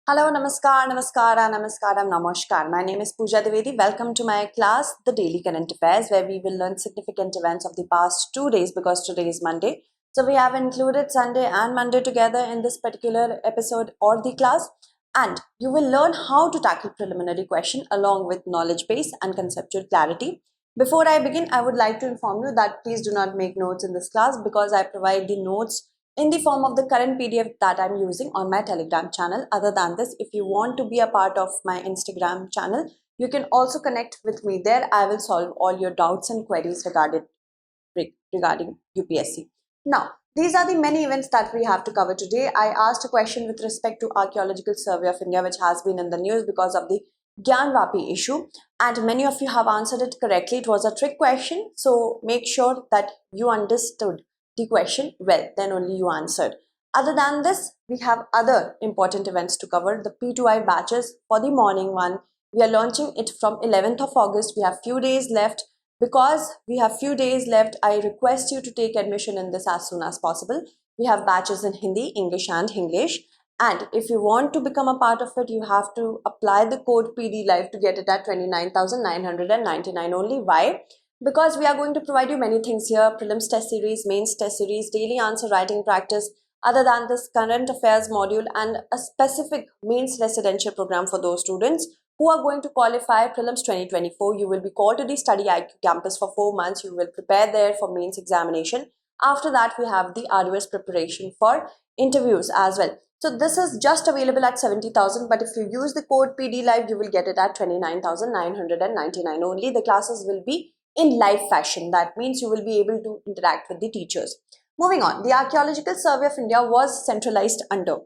Hello, namaskar, namaskara, namaskaram, namaskar. My name is Pooja Dwivedi. Welcome to my class, The Daily Current Affairs, where we will learn significant events of the past 2 days because today is Monday. So we have included Sunday and Monday together in this particular episode or the class. And you will learn how to tackle preliminary question along with knowledge base and conceptual clarity. Before I begin, I would like to inform you that please do not make notes in this class because I provide the notes in the form of the current PDF that I'm using on my Telegram channel. Other than this, if you want to be a part of my Instagram channel, you can also connect with me there. I will solve all your doubts and queries regarding UPSC. Now, these are the many events that we have to cover today. I asked a question with respect to Archaeological Survey of India, which has been in the news because of the Gyanvapi issue, and many of you have answered it correctly. It was a trick question, so make sure that you understood the question well, then only you answered. Other than this, we have other important events to cover. The P2I batches for the morning one, we are launching it from 11th of August. We have few days left. Because we have few days left, I request you to take admission in this as soon as possible. We have batches in Hindi, English and English. And if you want to become a part of it, you have to apply the code PD Live to get it at 29,999 only. Why? Because we are going to provide you many things here: prelims test series, mains test series, daily answer writing practice. Other than this, current affairs module and a specific mains residential program for those students who are going to qualify prelims 2024. You will be called to the StudyIQ campus for 4 months. You will prepare there for mains examination. After that, we have the arduous preparation for interviews as well. So this is just available at 70,000, but if you use the code PD Live, you will get it at 29,999 only. The classes will be in live fashion. That means you will be able to interact with the teachers. Moving on, the Archaeological Survey of India was centralized under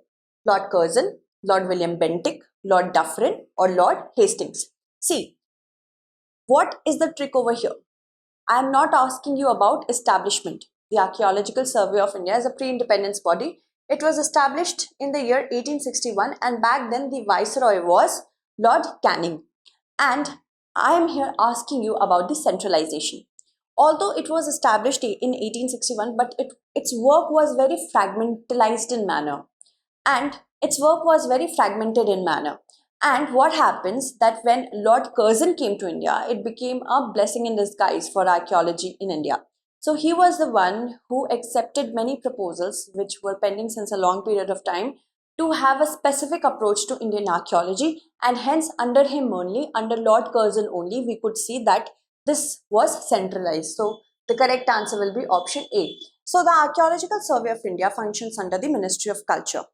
Lord Curzon, Lord William Bentinck, Lord Dufferin or Lord Hastings. See, what is the trick over here? I am not asking you about establishment. The Archaeological Survey of India is a pre-independence body. It was established in the year 1861 and back then the Viceroy was Lord Canning. And I am here asking you about the centralization. Although it was established in 1861, but its work was very fragmentalized in manner. And its work was very fragmented in manner. And what happens that when Lord Curzon came to India, it became a blessing in disguise for archaeology in India. So he was the one who accepted many proposals which were pending since a long period of time to have a specific approach to Indian archaeology, and hence under him only, under Lord Curzon only, we could see that this was centralized. So the correct answer will be option A. So the Archaeological Survey of India functions under the Ministry of Culture,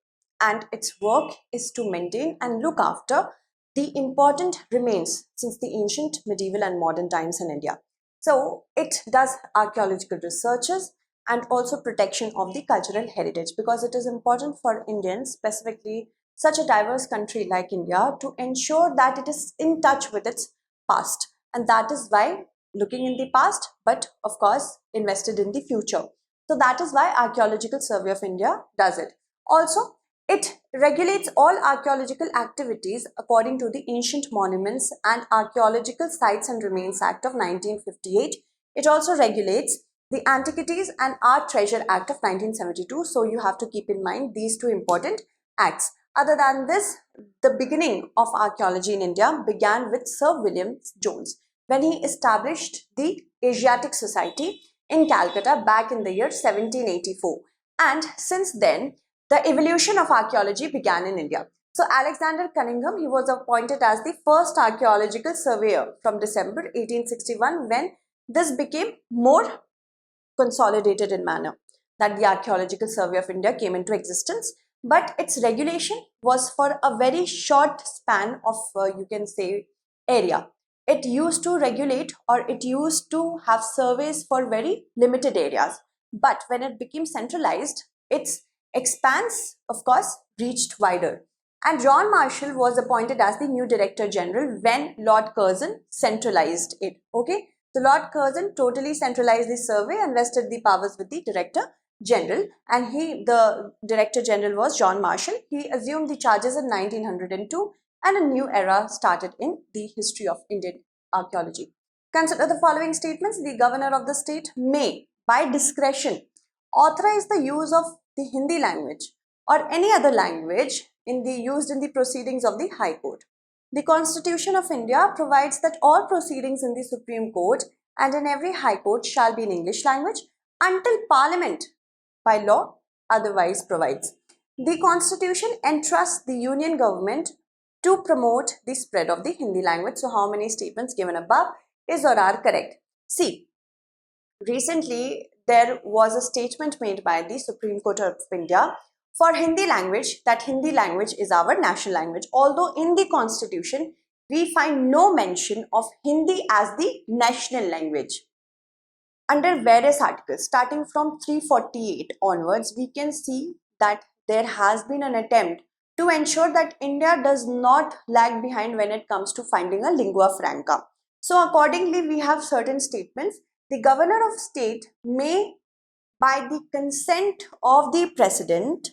and its work is to maintain and look after the important remains since the ancient, medieval and modern times in India. So it does archaeological researches and also protection of the cultural heritage, because it is important for Indians, specifically such a diverse country like India, to ensure that it is in touch with its past. And that is why looking in the past, but of course invested in the future. So that is why Archaeological Survey of India does it. Also, it regulates all archaeological activities according to the Ancient Monuments and Archaeological Sites and Remains Act of 1958. It also regulates the Antiquities and Art Treasure Act of 1972. So you have to keep in mind these two important acts. Other than this, the beginning of archaeology in India began with Sir William Jones when he established the Asiatic Society in Calcutta back in the year 1784. And since then, the evolution of archaeology began in India. So Alexander Cunningham, he was appointed as the first archaeological surveyor from December 1861, when this became more consolidated in manner, that the Archaeological Survey of India came into existence. But its regulation was for a very short span of, you can say, area. It used to regulate, or it used to have surveys for very limited areas. But when it became centralized, its expanse, of course, reached wider. And John Marshall was appointed as the new Director General when Lord Curzon centralized it. Okay, so Lord Curzon totally centralized the survey and vested the powers with the Director General, and the Director General was John Marshall. He assumed the charges in 1902, and a new era started in the history of Indian archaeology. Consider the following statements. The governor of the state may, by discretion, authorize the use of the Hindi language or any other language used in the proceedings of the High Court. The Constitution of India provides that all proceedings in the Supreme Court and in every High Court shall be in English language until Parliament by law otherwise provides. The Constitution entrusts the Union government to promote the spread of the Hindi language. So how many statements given above is or are correct? See, recently there was a statement made by the Supreme Court of India for Hindi language, that Hindi language is our national language. Although in the Constitution, we find no mention of Hindi as the national language. Under various articles, starting from 348 onwards, we can see that there has been an attempt to ensure that India does not lag behind when it comes to finding a lingua franca. So accordingly, we have certain statements. The governor of state may, by the consent of the president,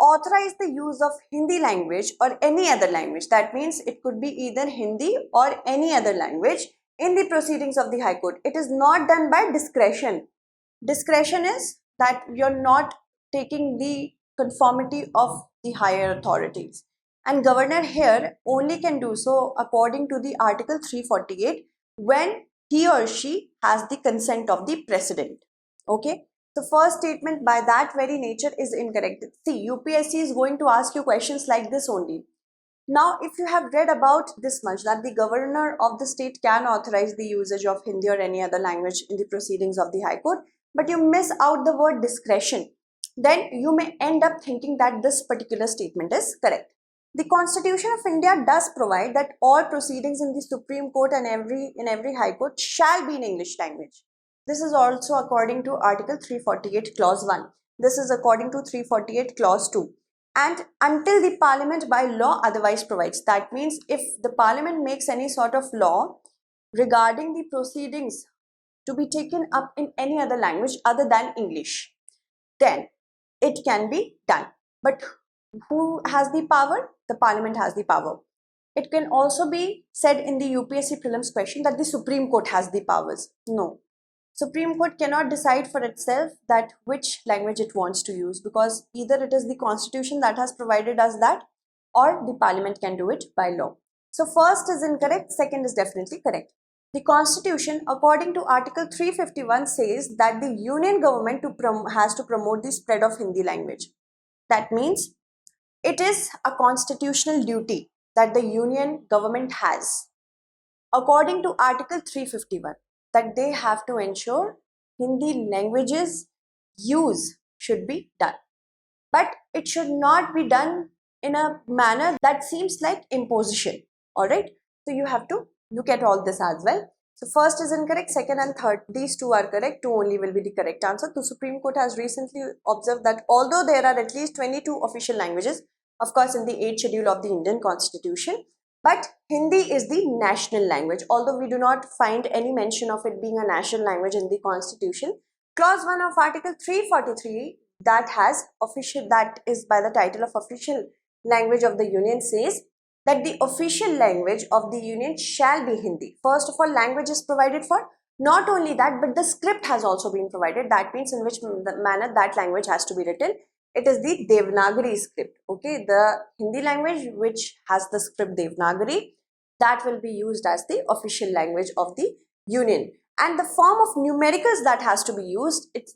authorize the use of Hindi language or any other language. That means it could be either Hindi or any other language in the proceedings of the High Court. It is not done by discretion. Discretion is that you're not taking the conformity of the higher authorities. And governor here only can do so according to the Article 348 when he or she has the consent of the president. Okay. The first statement by that very nature is incorrect. See, UPSC is going to ask you questions like this only. Now, if you have read about this much, that the governor of the state can authorize the usage of Hindi or any other language in the proceedings of the High Court, but you miss out the word discretion, then you may end up thinking that this particular statement is correct. The Constitution of India does provide that all proceedings in the Supreme Court and in every High Court shall be in English language. This is also according to Article 348 Clause 1. This is according to 348 Clause 2. And until the Parliament by law otherwise provides. That means if the Parliament makes any sort of law regarding the proceedings to be taken up in any other language other than English, then it can be done. But who has the power? The Parliament has the power. It can also be said in the UPSC prelims question that the Supreme Court has the powers. No. Supreme Court cannot decide for itself that which language it wants to use, because either it is the Constitution that has provided us that or the Parliament can do it by law. So first is incorrect, second is definitely correct. The Constitution, according to Article 351, says that the Union government has to promote the spread of Hindi language. That means it is a constitutional duty that the Union government has, according to Article 351, that they have to ensure Hindi language's use should be done. But it should not be done in a manner that seems like imposition. Alright, so you have to look at all this as well. So first is incorrect, second and third, these two are correct, two only will be the correct answer. The Supreme Court has recently observed that although there are at least 22 official languages, of course in the 8th schedule of the Indian Constitution, but Hindi is the national language. Although we do not find any mention of it being a national language in the Constitution, Clause 1 of Article 343 that is by the title of official language of the Union says that the official language of the Union shall be Hindi. First of all, language is provided for. Not only that, but the script has also been provided. That means in which manner that language has to be written. It is the Devanagari script. Okay, the Hindi language which has the script Devanagari, that will be used as the official language of the Union. And the form of numericals that has to be used, it's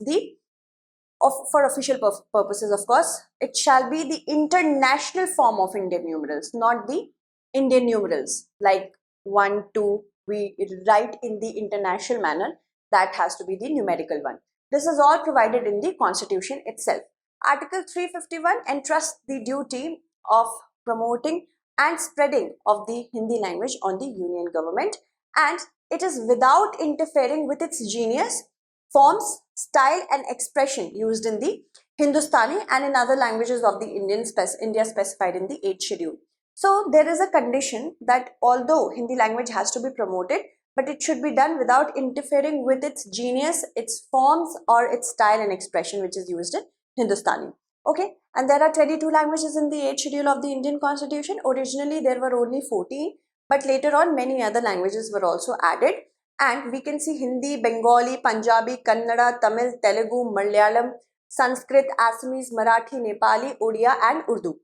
for official purposes, of course, it shall be the international form of Indian numerals, not the Indian numerals like 1, 2, we write in the international manner. That has to be the numerical one. This is all provided in the Constitution itself. Article 351 entrusts the duty of promoting and spreading of the Hindi language on the Union government, and it is without interfering with its genius, forms, style and expression used in the Hindustani and in other languages of the India specified in the 8th schedule. So there is a condition that although Hindi language has to be promoted, but it should be done without interfering with its genius, its forms or its style and expression which is used in Hindustani. Okay, and there are 22 languages in the 8th schedule of the Indian Constitution. Originally there were only 14, but later on many other languages were also added, and we can see Hindi, Bengali, Punjabi, Kannada, Tamil, Telugu, Malayalam, Sanskrit, Assamese, Marathi, Nepali, Odia and Urdu.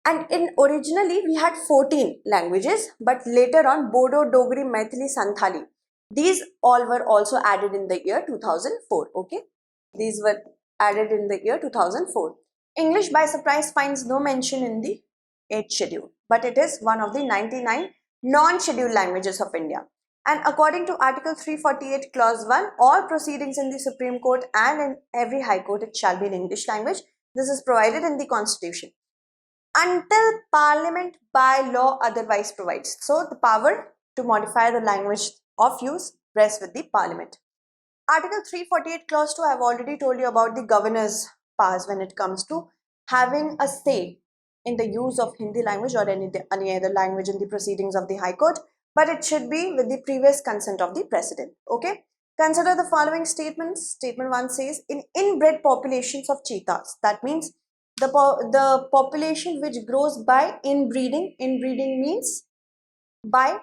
And in originally we had 14 languages, but later on Bodo, Dogri, Maithili, Santhali, these all were also added in the year 2004. Okay, these were added in the year 2004. English by surprise finds no mention in the 8th schedule, but it is one of the 99 non-scheduled languages of India. And according to Article 348 Clause 1, all proceedings in the Supreme Court and in every High Court, it shall be in English language. This is provided in the Constitution until Parliament by law otherwise provides. So the power to modify the language of use rests with the Parliament. Article 348 Clause 2, I have already told you about the governor's powers when it comes to having a say in the use of Hindi language or any other language in the proceedings of the High Court, but it should be with the previous consent of the President. Okay. Consider the following statements. Statement 1 says, in inbred populations of cheetahs, that means the population which grows by inbreeding. Inbreeding means by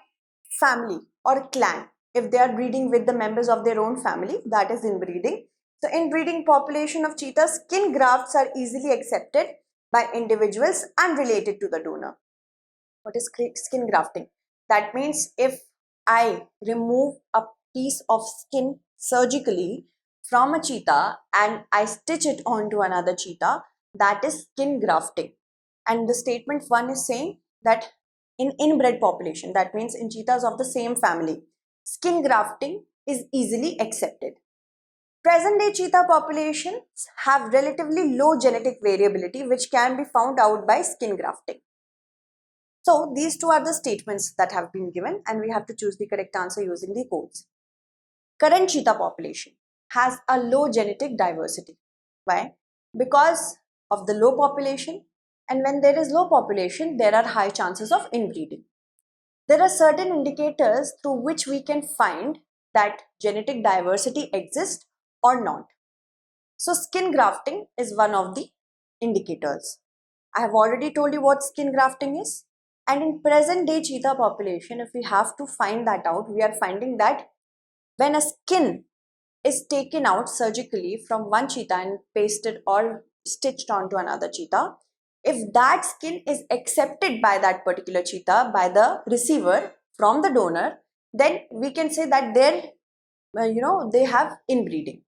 family or clan. If they are breeding with the members of their own family, that is inbreeding. So inbreeding population of cheetahs, skin grafts are easily accepted by individuals unrelated to the donor. What is skin grafting? That means if I remove a piece of skin surgically from a cheetah and I stitch it onto another cheetah, that is skin grafting. And the statement 1 is saying that in inbred population, that means in cheetahs of the same family, skin grafting is easily accepted. Present day cheetah populations have relatively low genetic variability which can be found out by skin grafting. So these two are the statements that have been given and we have to choose the correct answer using the codes. Current cheetah population has a low genetic diversity. Why? Because of the low population, and when there is low population, there are high chances of inbreeding. There are certain indicators through which we can find that genetic diversity exists or not. So skin grafting is one of the indicators. I have already told you what skin grafting is. And in present day cheetah population, if we have to find that out, we are finding that when a skin is taken out surgically from one cheetah and pasted or stitched onto another cheetah, if that skin is accepted by that particular cheetah, by the receiver from the donor, then we can say that they have inbreeding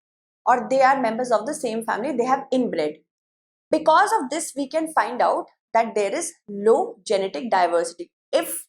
or they are members of the same family, they have inbred. Because of this, we can find out that there is low genetic diversity. If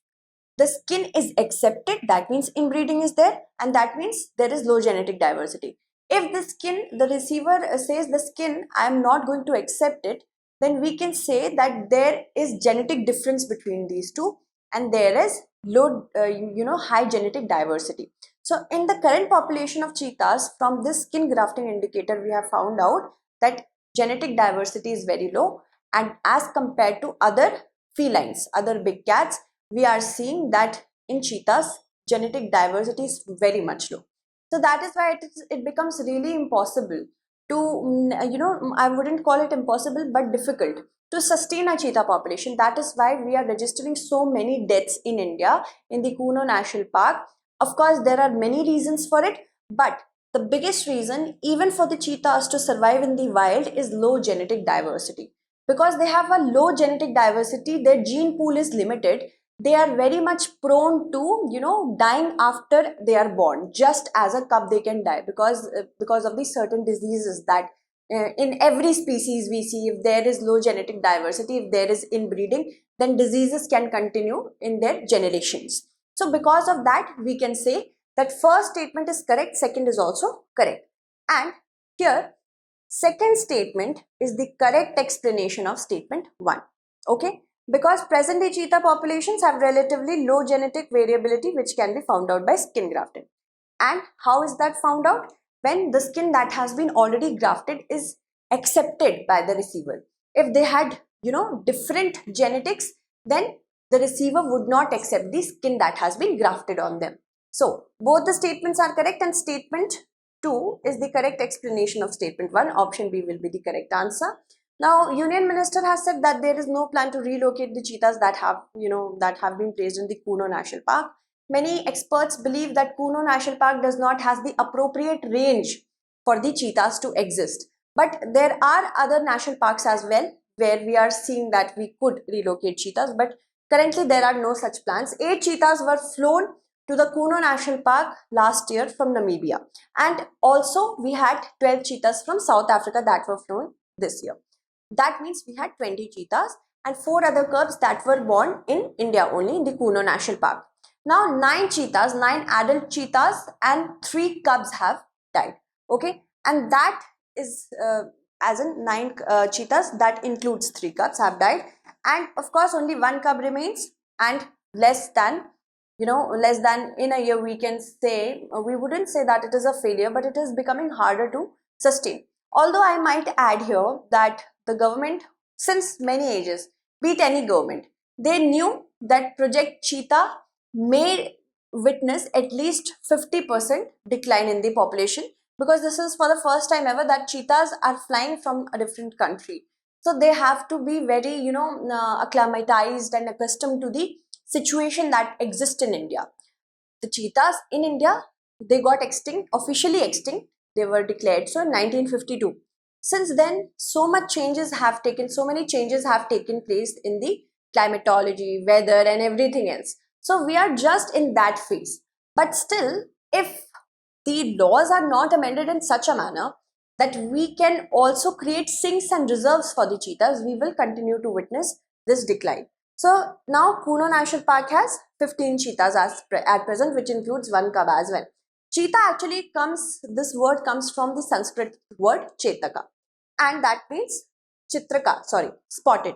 the skin is accepted, that means inbreeding is there, and that means there is low genetic diversity. If the skin, the receiver says the skin, I am not going to accept it, then we can say that there is genetic difference between these two and there is low, high genetic diversity. So in the current population of cheetahs, from this skin grafting indicator, we have found out that genetic diversity is very low, and as compared to other felines, other big cats, we are seeing that in cheetahs, genetic diversity is very much low. So that is why it becomes really impossible to, I wouldn't call it impossible, but difficult to sustain a cheetah population. That is why we are registering so many deaths in India in the Kuno National Park. Of course, there are many reasons for it, but the biggest reason, even for the cheetahs to survive in the wild, is low genetic diversity. Because they have a low genetic diversity, their gene pool is limited. They are very much prone to, dying after they are born. Just as a cub, they can die because of the certain diseases that in every species we see. If there is low genetic diversity, if there is inbreeding, then diseases can continue in their generations. So because of that, we can say that first statement is correct, second is also correct. And here, second statement is the correct explanation of statement 1. Okay? Because present day cheetah populations have relatively low genetic variability which can be found out by skin grafting. And how is that found out? When the skin that has been already grafted is accepted by the receiver. If they had, different genetics, then the receiver would not accept the skin that has been grafted on them. So both the statements are correct, and statement 2 is the correct explanation of statement 1. Option B will be the correct answer. Now, Union Minister has said that there is no plan to relocate the cheetahs that have been placed in the Kuno National Park. Many experts believe that Kuno National Park does not have the appropriate range for the cheetahs to exist. But there are other national parks as well where we are seeing that we could relocate cheetahs, but currently there are no such plans. 8 cheetahs were flown to the Kuno National Park last year from Namibia, and also we had 12 cheetahs from South Africa that were flown this year. That means we had 20 cheetahs and 4 other cubs that were born in India only in the Kuno National Park. Now 9 cheetahs, 9 adult cheetahs and 3 cubs have died. Okay, and that is as in 9 cheetahs, that includes 3 cubs have died, and of course only 1 cub remains, and less than in a year we can say, we wouldn't say that it is a failure, but it is becoming harder to sustain. Although I might add here that the government, since many ages, be it any government, they knew that Project Cheetah may witness at least 50% decline in the population, because this is for the first time ever that cheetahs are flying from a different country. So they have to be very, acclimatized and accustomed to the situation that exists in India. The cheetahs in India, they got extinct, officially extinct. They were declared so in 1952. Since then, so many changes have taken place in the climatology, weather, and everything else. So we are just in that phase. But still, if the laws are not amended in such a manner that we can also create sinks and reserves for the cheetahs, we will continue to witness this decline. So now Kuno National Park has 15 cheetahs at present, which includes 1 cub as well. Cheetah actually this word comes from the Sanskrit word chetaka, and that means spotted,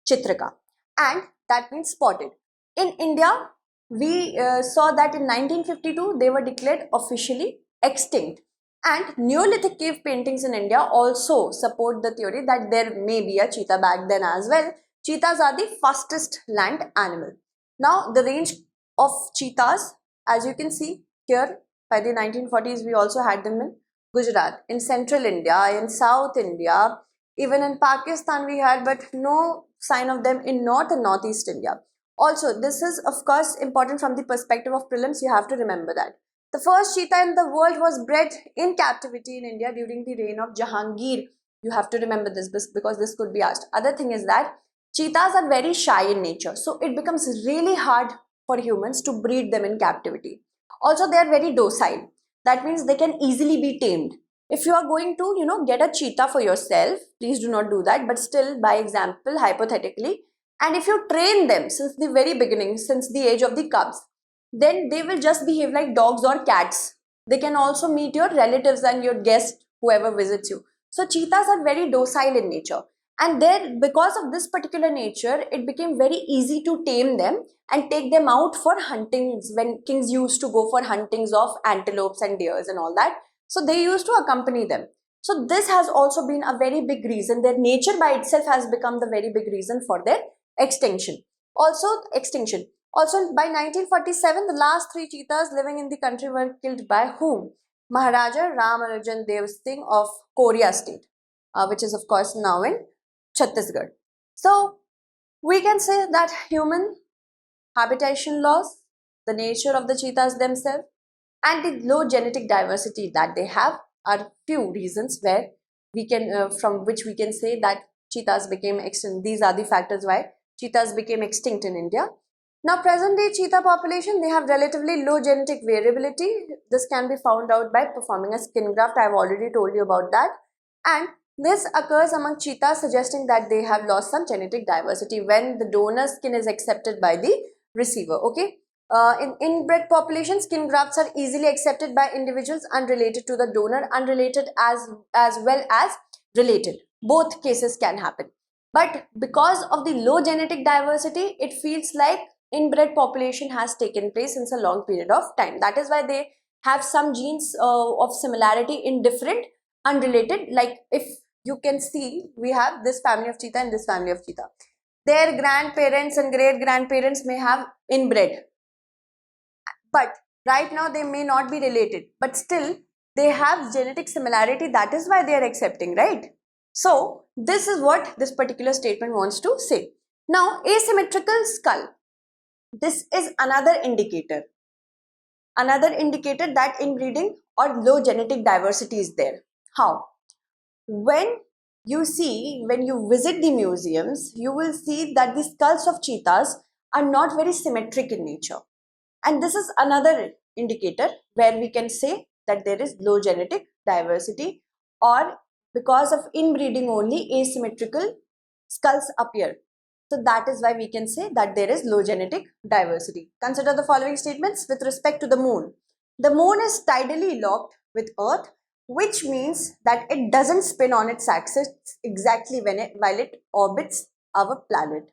chitraka, and that means spotted. In India, we saw that in 1952 they were declared officially extinct, and Neolithic cave paintings in India also support the theory that there may be a cheetah back then as well. Cheetahs are the fastest land animal. Now the range of cheetahs, as you can see here, by the 1940s we also had them in Gujarat, in central India, in South India, even in Pakistan we had, but no sign of them in North and Northeast India. Also, this is of course important from the perspective of prelims. You have to remember that the first cheetah in the world was bred in captivity in India during the reign of Jahangir. You have to remember this because this could be asked. Other thing is that cheetahs are very shy in nature, so it becomes really hard for humans to breed them in captivity. Also, they are very docile. That means they can easily be tamed. If you are going to, get a cheetah for yourself, please do not do that. But still, by example, hypothetically, and if you train them since the very beginning, since the age of the cubs, then they will just behave like dogs or cats. They can also meet your relatives and your guests, whoever visits you. So cheetahs are very docile in nature. And then because of this particular nature, it became very easy to tame them and take them out for huntings when kings used to go for huntings of antelopes and deers and all that. So they used to accompany them. So this has also been a very big reason. Their nature by itself has become the very big reason for their extinction. Also, by 1947, the last 3 cheetahs living in the country were killed by whom? Maharaja Ramanujan Dev Singh of Korea state, which is of course now in Chhattisgarh. So we can say that human habitation loss, the nature of the cheetahs themselves, and the low genetic diversity that they have are few reasons where we can from which we can say that cheetahs became extinct. These are the factors why cheetahs became extinct in India. Now, present day cheetah population, they have relatively low genetic variability. This can be found out by performing a skin graft. I have already told you about that. And this occurs among cheetahs, suggesting that they have lost some genetic diversity when the donor skin is accepted by the receiver. Okay. In inbred population, skin grafts are easily accepted by individuals unrelated to the donor, unrelated as well as related. Both cases can happen. But because of the low genetic diversity, it feels like inbred population has taken place since a long period of time. That is why they have some genes of similarity in different unrelated. Like if you can see, we have this family of cheetah and this family of cheetah. Their grandparents and great grandparents may have inbred, but right now they may not be related, but still they have genetic similarity. That is why they are accepting, right? So this is what this particular statement wants to say. Now, asymmetrical skull. This is another indicator that inbreeding or low genetic diversity is there. How? When you see, when you visit the museums, you will see that the skulls of cheetahs are not very symmetric in nature. And this is another indicator where we can say that there is low genetic diversity, or because of inbreeding only asymmetrical skulls appear. So that is why we can say that there is low genetic diversity. Consider the following statements with respect to the moon. The moon is tidally locked with Earth, which means that it doesn't spin on its axis exactly while it orbits our planet.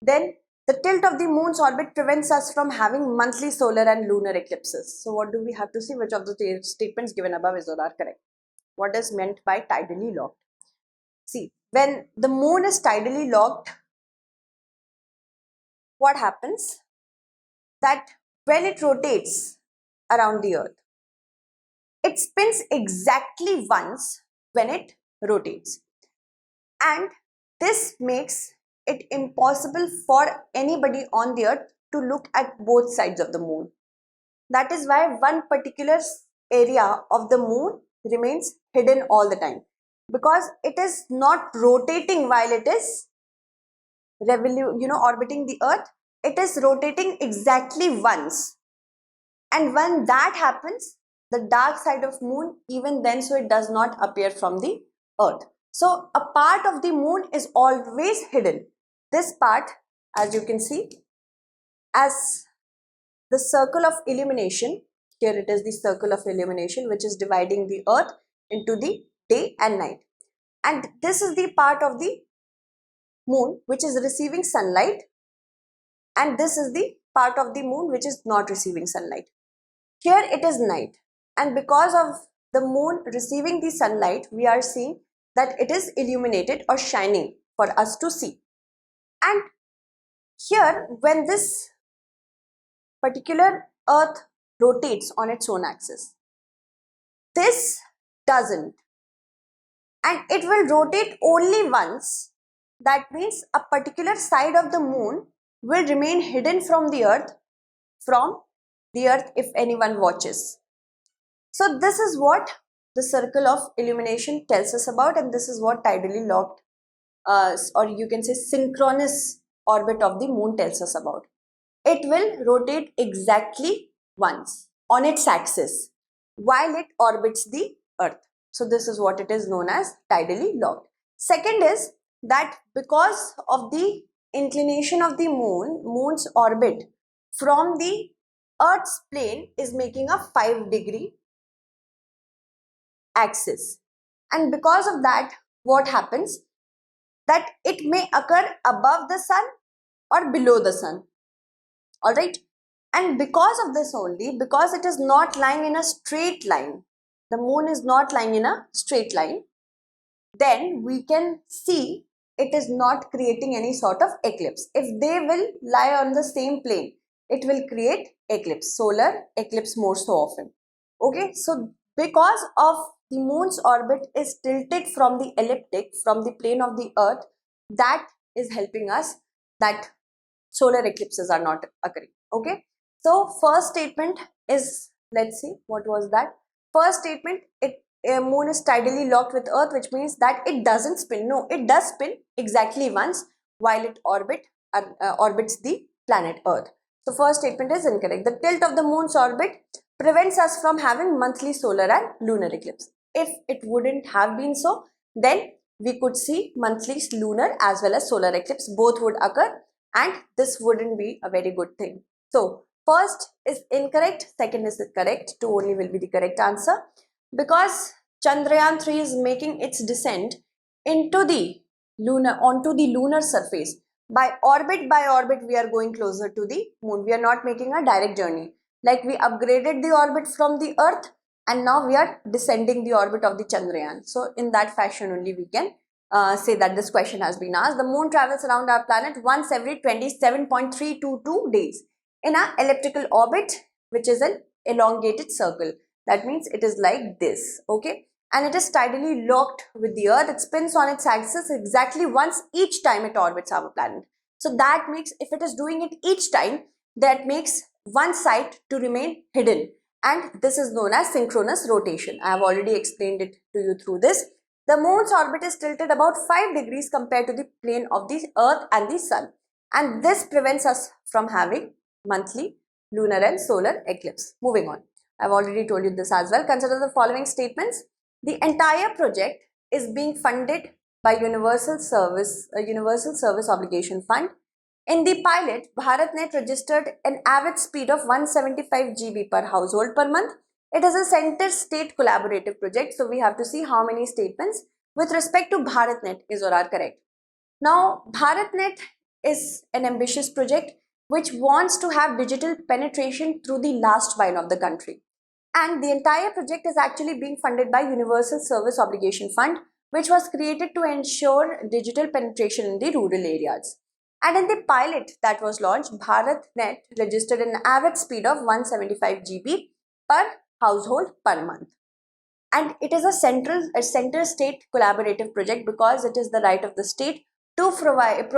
Then the tilt of the moon's orbit prevents us from having monthly solar and lunar eclipses. So what do we have to see? Which of the statements given above is or are correct? What is meant by tidally locked? See, when the moon is tidally locked, what happens? That when it rotates around the earth, it spins exactly once when it rotates. And this makes it impossible for anybody on the earth to look at both sides of the moon. That is why one particular area of the moon remains hidden all the time, because it is not rotating while it is orbiting the earth. It is rotating exactly once, and when that happens, the dark side of moon, even then, so it does not appear from the earth. So a part of the moon is always hidden. This part, as you can see, as the circle of illumination, here it is the circle of illumination, which is dividing the earth into the day and night. And this is the part of the moon which is receiving sunlight, and this is the part of the moon which is not receiving sunlight. Here it is night, and because of the moon receiving the sunlight, we are seeing that it is illuminated or shining for us to see. And here, when this particular earth rotates on its own axis, this doesn't, and it will rotate only once. That means a particular side of the moon will remain hidden from the earth if anyone watches. So this is what the circle of illumination tells us about, and this is what tidally locked or you can say synchronous orbit of the moon tells us about. It will rotate exactly once on its axis while it orbits the earth. So this is what it is known as tidally locked. Second is that because of the inclination of the moon's orbit from the earth's plane is making a 5-degree axis, and because of that, what happens? That it may occur above the sun or below the sun. Alright, and because of this only, because it is not lying in a straight line, the moon is not lying in a straight line, then we can see it is not creating any sort of eclipse. If they will lie on the same plane, it will create eclipse, solar eclipse more so often. Okay, so because of the moon's orbit is tilted from the elliptic, from the plane of the earth, that is helping us that solar eclipses are not occurring. Okay, so first statement is, let's see, what was that? First statement, moon is tidally locked with earth, which means that it doesn't spin. No, it does spin exactly once while it orbits the planet earth. So first statement is incorrect. The tilt of the moon's orbit prevents us from having monthly solar and lunar eclipse. If it wouldn't have been so, then we could see monthly lunar as well as solar eclipse, both would occur, and this wouldn't be a very good thing. So first is incorrect, second is correct, 2 only will be the correct answer, because Chandrayaan-3 is making its descent onto the lunar surface. By orbit we are going closer to the moon. We are not making a direct journey. Like we upgraded the orbit from the earth, and now we are descending the orbit of the Chandrayaan. So in that fashion only we can say that this question has been asked. The moon travels around our planet once every 27.322 days in an elliptical orbit, which is an elongated circle. That means it is like this, okay? And it is tidally locked with the earth. It spins on its axis exactly once each time it orbits our planet. So that makes, if it is doing it each time, that makes one side to remain hidden. And this is known as synchronous rotation. I have already explained it to you through this. The moon's orbit is tilted about 5 degrees compared to the plane of the earth and the sun, and this prevents us from having monthly lunar and solar eclipse. Moving on. I've already told you this as well. Consider the following statements. The entire project is being funded by Universal Service Obligation Fund. In the pilot, BharatNet registered an average speed of 175 GB per household per month. It is a center-state collaborative project, so we have to see how many statements with respect to BharatNet is or are correct. Now, BharatNet is an ambitious project which wants to have digital penetration through the last mile of the country. And the entire project is actually being funded by Universal Service Obligation Fund, which was created to ensure digital penetration in the rural areas. And in the pilot that was launched, BharatNet registered an average speed of 175 GB per household per month. And it is a center state collaborative project because it is the right of the state to provide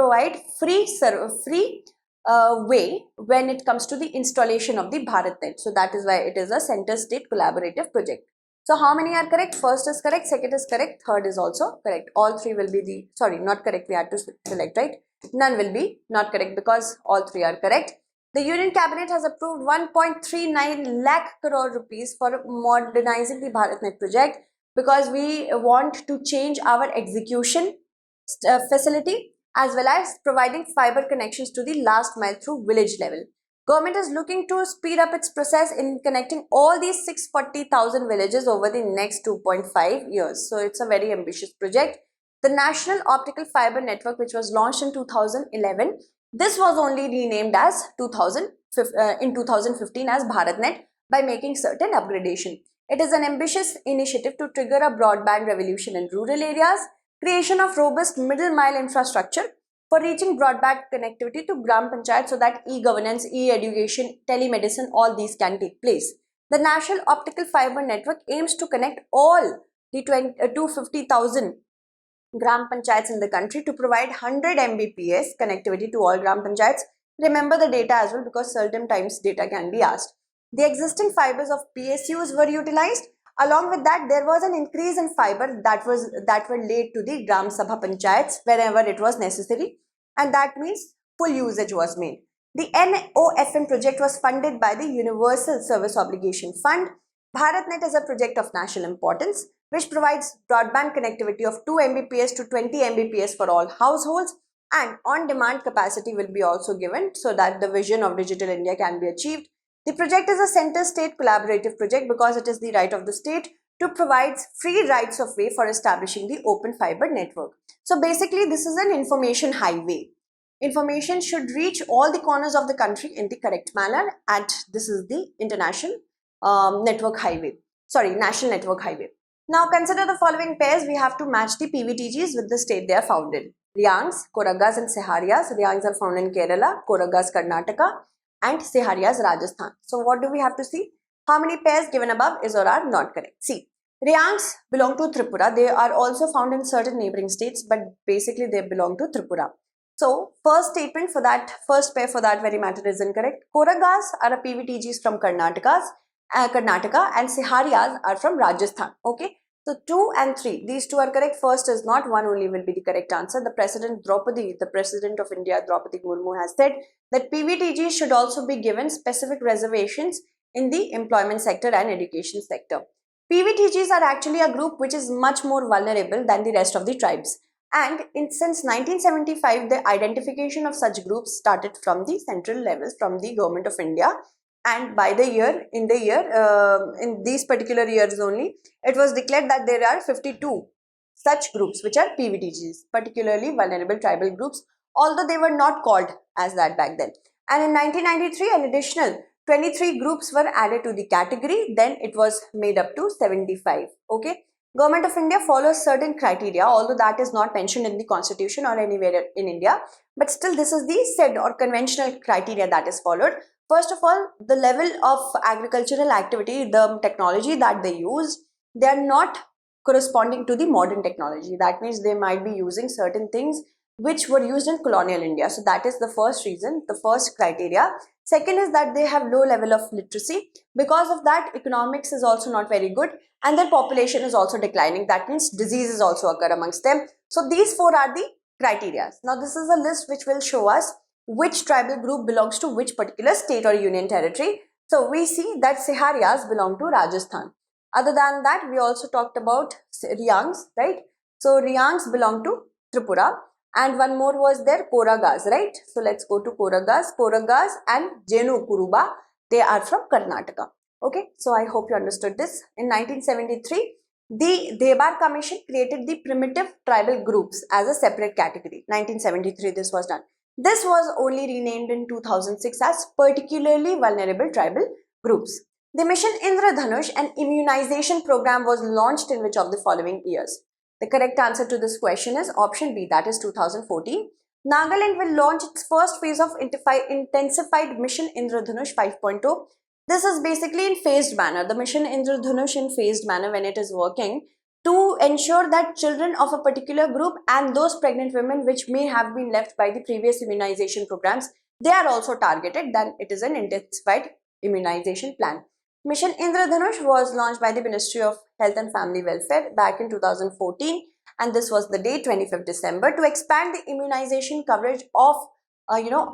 free way when it comes to the installation of the BharatNet. So that is why it is a center state collaborative project. So how many are correct? First is correct, second is correct, third is also correct. All three will be the, sorry, not correct, we had to select, right? None will be not correct because all three are correct. The Union Cabinet has approved 1.39 lakh crore rupees for modernizing the BharatNet project because we want to change our execution facility as well as providing fiber connections to the last mile through village level. Government is looking to speed up its process in connecting all these 640,000 villages over the next 2.5 years. So it's a very ambitious project. The National Optical Fiber Network, which was launched in 2011, this was only renamed as in 2015 as BharatNet by making certain upgradation. It is an ambitious initiative to trigger a broadband revolution in rural areas, creation of robust middle mile infrastructure for reaching broadband connectivity to Gram Panchayat so that e-governance, e-education, telemedicine, all these can take place. The National Optical Fiber Network aims to connect all the 250,000 Gram Panchayats in the country to provide 100 Mbps connectivity to all Gram Panchayats. Remember the data as well because certain times data can be asked. The existing fibers of PSUs were utilized. Along with that, there was an increase in fiber that were laid to the Gram Sabha Panchayats wherever it was necessary, and that means full usage was made. The NOFM project was funded by the Universal Service Obligation Fund. BharatNet is a project of national importance which provides broadband connectivity of 2 Mbps to 20 Mbps for all households, and on-demand capacity will be also given so that the vision of Digital India can be achieved. The project is a center-state collaborative project because it is the right of the state to provide free rights of way for establishing the open fiber network. So basically, this is an information highway. Information should reach all the corners of the country in the correct manner, and this is the international network highway. Sorry, national network highway. Now consider the following pairs. We have to match the PVTGs with the state they are found in. Riangs, Koragas and Seharias. Riangs are found in Kerala, Koragas Karnataka, and Seharias Rajasthan. So what do we have to see? How many pairs given above is or are not correct? See, Riangs belong to Tripura. They are also found in certain neighboring states, but basically they belong to Tripura. So first statement for that, first pair for that very matter is incorrect. Koragas are a PVTGs from Karnataka and Seharias are from Rajasthan. Okay. So 2 and 3, these two are correct. First is not, one only will be the correct answer. The President of India, Draupadi Murmu has said that PVTGs should also be given specific reservations in the employment sector and education sector. PVTGs are actually a group which is much more vulnerable than the rest of the tribes. And since 1975, the identification of such groups started from the central levels, from the government of India. And by in these particular years only, it was declared that there are 52 such groups which are PVTGs, particularly vulnerable tribal groups, although they were not called as that back then. And in 1993, an additional 23 groups were added to the category. Then it was made up to 75. Okay. Government of India follows certain criteria, although that is not mentioned in the constitution or anywhere in India. But still, this is the said or conventional criteria that is followed. First of all, the level of agricultural activity, the technology that they use, they are not corresponding to the modern technology. That means they might be using certain things which were used in colonial India. So that is the first reason, the first criteria. Second is that they have low level of literacy. Because of that, economics is also not very good, and their population is also declining. That means diseases also occur amongst them. So these four are the criteria. Now this is a list which will show us which tribal group belongs to which particular state or union territory. So we see that Siharias belong to Rajasthan. Other than that, we also talked about Riyangs, right? So Riyangs belong to Tripura, and one more was there, Koragas, right? So let's go to Koragas. Koragas and Jenu Kuruba, they are from Karnataka. Okay, so I hope you understood this. In 1973, the Debar Commission created the primitive tribal groups as a separate category. 1973, this was done. This was only renamed in 2006 as particularly vulnerable tribal groups. The Mission Indradhanush, an immunization program, was launched in which of the following years? The correct answer to this question is option B, that is 2014. Nagaland will launch its first phase of intensified Mission Indradhanush 5.0. This is basically in phased manner. The Mission Indradhanush in phased manner when it is working to ensure that children of a particular group and those pregnant women which may have been left by the previous immunization programs, they are also targeted. Then it is an intensified immunization plan. Mission Indradhanush was launched by the Ministry of Health and Family Welfare back in 2014, and this was the date 25th December to expand the immunization coverage of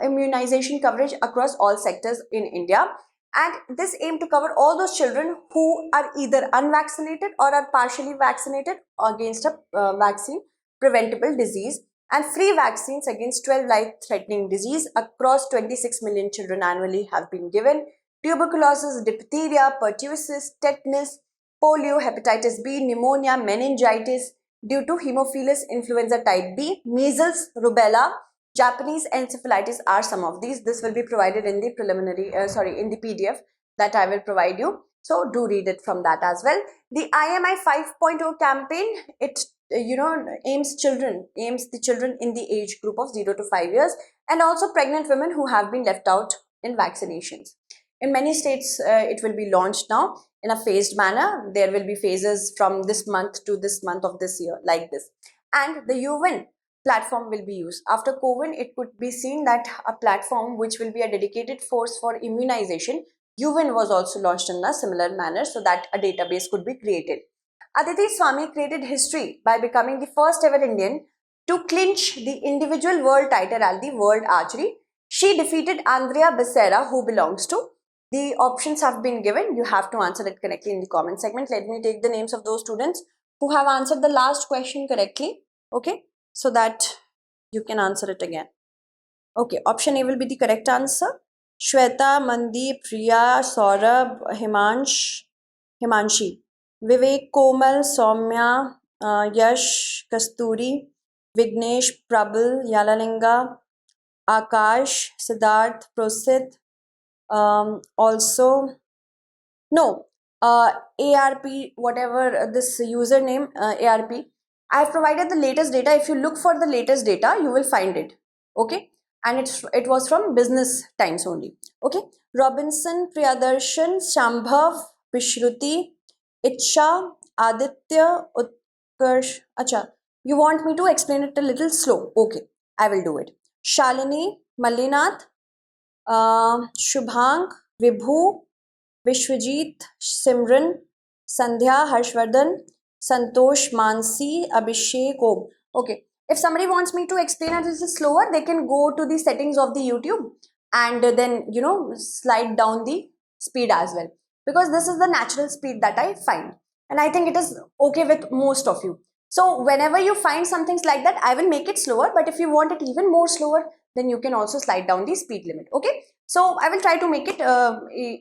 immunization coverage across all sectors in India. And this aimed to cover all those children who are either unvaccinated or are partially vaccinated against a vaccine preventable disease, and free vaccines against 12 life-threatening disease across 26 million children annually have been given. Tuberculosis, diphtheria, pertussis, tetanus, polio, hepatitis B, pneumonia, meningitis due to Haemophilus influenza type B, measles, rubella, Japanese encephalitis are some of these. This will be provided in the in the PDF that I will provide you. So do read it from that as well. The IMI 5.0 campaign, it aims the children in the age group of 0 to 5 years, and also pregnant women who have been left out in vaccinations. In many states, it will be launched now in a phased manner. There will be phases from this month to this month of this year, like this. And the UN platform will be used. After COVID, it could be seen that a platform which will be a dedicated force for immunization, UN, was also launched in a similar manner so that a database could be created. Aditi Swami created history by becoming the first ever Indian to clinch the individual world title at the World Archery. She defeated Andrea Becerra, who belongs to. The options have been given. You have to answer it correctly in the comment segment. Let me take the names of those students who have answered the last question correctly. Okay, so that you can answer it again. Okay, option A will be the correct answer. Shweta, Mandeep, Priya, Saurabh, Himanshi, Vivek, Komal, Soumya, Yash, Kasturi, Vignesh, Prabal, Yalalinga, Akash, Siddharth, Prosit, also no, ARP, whatever this username, ARP, I have provided the latest data. If you look for the latest data, you will find it. Okay, and it was from Business Times only. Okay, Robinson, Priyadarshan, Shambhav, Vishruti, Itcha, Aditya, Utkarsh. Acha, you want me to explain it a little slow? Okay, I will do it. Shalini, Malinath, Shubhang, Vibhu, Vishwajit, Simran, Sandhya, Harshvardhan, Santosh, Mansi, Abhishek, Om. Okay, if somebody wants me to explain a little slower, they can go to the settings of the YouTube and then, slide down the speed as well. Because this is the natural speed that I find. And I think it is okay with most of you. So whenever you find some things like that, I will make it slower. But if you want it even more slower, then you can also slide down the speed limit. Okay. So I will try to make it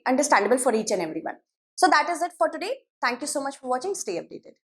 understandable for each and everyone. So that is it for today. Thank you so much for watching. Stay updated.